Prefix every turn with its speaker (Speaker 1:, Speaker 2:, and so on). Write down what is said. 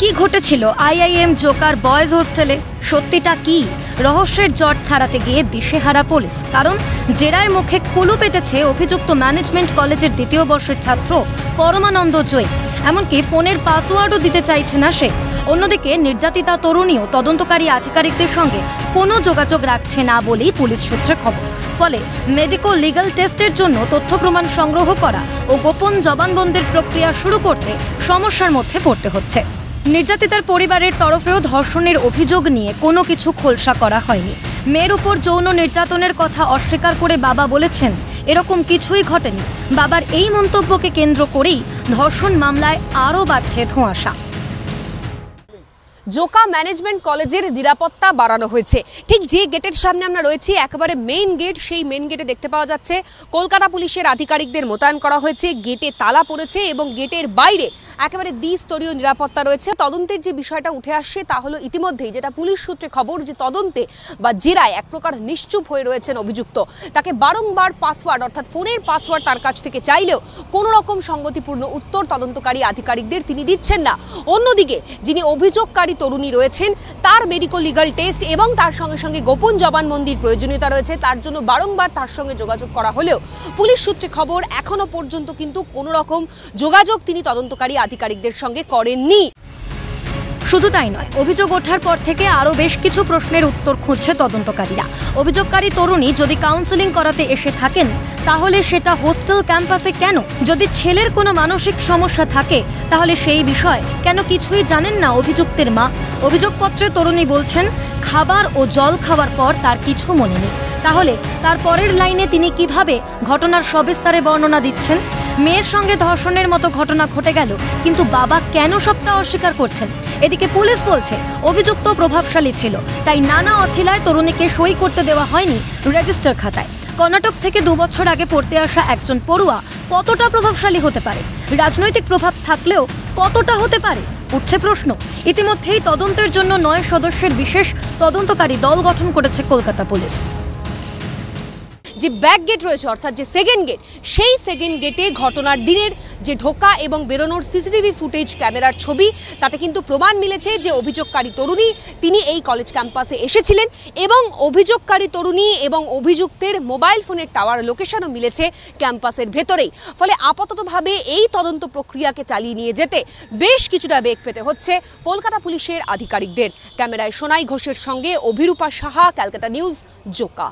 Speaker 1: কি ঘটেছিল IIM Joker boys হোস্টেলে? সত্যিটা কি? রহস্যের জট ছাড়াতে গিয়ে দিশেহারা পুলিশ। কারণ জেরায় মুখে কুলু পেটেছে অভিযুক্ত ম্যানেজমেন্ট কলেজের দ্বিতীয় বর্ষের ছাত্র পরমানন্দ জৈন। এমনকি ফোনের পাসওয়ার্ডও দিতে চাইছে না সে। অন্যদিকে নির্যাতিতা তরুণীও তদন্তকারী আধিকারিকদের সঙ্গে কোনো যোগাযোগ রাখছে না বলেই পুলিশ সূত্রে খবর। ফলে মেডিকো লিগ্যাল টেস্টের জন্য তথ্য প্রমাণ সংগ্রহ করা ও গোপন জবানবন্দির প্রক্রিয়া শুরু করতে সমস্যার মধ্যে পড়তে হচ্ছে। নির্যাতিতার পরিবারের তরফেও ধর্ষণের অভিযোগ নিয়ে কোনো কিছু খোলসা করা হয়নি। মেয়ের উপর যৌন নির্যাতনের কথা অস্বীকার করে বাবা বলেছেন এরকম কিছুই ঘটেনি। বাবার এই মন্তব্যকে কেন্দ্র করেই ধর্ষণ মামলায় আরও বাড়ছে ধোঁয়াশা।
Speaker 2: জোকা ম্যানেজমেন্ট কলেজের নিরাপত্তা বাড়ানো হয়েছে। ঠিক যে গেটের সামনে আমরা রয়েছি, একেবারে মেইন গেট, সেই মেইন গেটে দেখতে পাওয়া যাচ্ছে কলকাতা পুলিশের আধিকারিকদের মোতায়েন করা হয়েছে। গেটে তালা পড়েছে এবং গেটের বাইরে একেবারে দ্বিস্তরীয় নিরাপত্তা রয়েছে। তদন্তের যে বিষয়টা উঠে আসছে তা হলো ইতিমধ্যেই যেটা পুলিশ সূত্রে খবর, যে তদন্তে বা জেরায় এক প্রকার নিশ্চুপ হয়ে রয়েছেন অভিযুক্ত। তাকে বারংবার পাসওয়ার্ড অর্থাৎ ফোনের পাসওয়ার্ড তার কাছ থেকে চাইলেও কোনো রকম সঙ্গতিপূর্ণ উত্তর তদন্তকারী আধিকারিকদের তিনি দিচ্ছেন না। অন্যদিকে যিনি অভিযোগকারী তরুণী রয়েছেন তার মেডিকো লিগ্যাল টেস্ট এবং তার সঙ্গে সঙ্গে গোপন জবানবন্দির প্রয়োজনীয়তা রয়েছে, তার জন্য বারংবার তার সঙ্গে যোগাযোগ করা হলেও পুলিশ সূত্রে খবর এখনো পর্যন্ত কিন্তু কোনো রকম যোগাযোগ তিনি তদন্তকারী আধিকারিকদের সঙ্গে করেননি।
Speaker 1: শুধু তাই নয়, অভিযোগ ওঠার পর থেকে আরও বেশ কিছু প্রশ্নের উত্তর খুঁজছে তদন্তকারীরা। অভিযোগকারী তরুণী যদি কাউন্সেলিং করাতে এসে থাকেন তাহলে সেটা হোস্টেল ক্যাম্পাসে কেন? যদি ছেলের কোনো মানসিক সমস্যা থাকে তাহলে সেই বিষয় কেন কিছুই জানেন না অভিযুক্তের মা? অভিযোগপত্রে তরুণী বলছেন খাবার ও জল খাওয়ার পর তার কিছু মনে নেই। তাহলে তার পরের লাইনে তিনি কিভাবে ঘটনার সবিস্তারে বর্ণনা দিচ্ছেন? মেয়ের সঙ্গে ধর্ষণের মতো ঘটনা ঘটে গেল, কিন্তু বাবা কেন সবটা অস্বীকার করছেন? এদিকে পুলিশ বলছে অভিযুক্ত প্রভাবশালী ছিল, তাই নানা অছিলায় তরুণীকে সই করতে দেওয়া হয়নি রেজিস্টার খাতায়। কর্ণাটক থেকে 2 বছর আগে পড়তে আসা একজন পড়ুয়া কতটা প্রভাবশালী হতে পারে? রাজনৈতিক প্রভাব থাকলেও কতটা হতে পারে? উঠছে প্রশ্ন। ইতিমধ্যেই তদন্তের জন্য 9 সদস্যের বিশেষ তদন্তকারী দল গঠন করেছে কলকাতা পুলিশ।
Speaker 2: যে ব্যাক গেট রয়েছে অর্থাৎ যে সেকেন্ড গেট, সেই সেকেন্ড গেটে ঘটনার দিনের যে ঢোকা এবং বেরোনোর সিসিটিভি ফুটেজ ক্যামেরার ছবি, তাতে কিন্তু প্রমাণ মিলেছে যে অভিযোগকারী তরুণী তিনি এই কলেজ ক্যাম্পাসে এসেছিলেন এবং অভিযোগকারী তরুণী এবং অভিযুক্তের মোবাইল ফোনের টাওয়ার লোকেশনও মিলেছে ক্যাম্পাসের ভেতরেই। ফলে আপাততভাবে এই তদন্ত প্রক্রিয়াকে চালিয়ে নিয়ে যেতে বেশ কিছুটা বেগ পেতে হচ্ছে কলকাতা পুলিশের আধিকারিকদের। ক্যামেরায় সোনাই ঘোষের সঙ্গে অভিরূপা সাহা, ক্যালকাটা নিউজ, জোকা।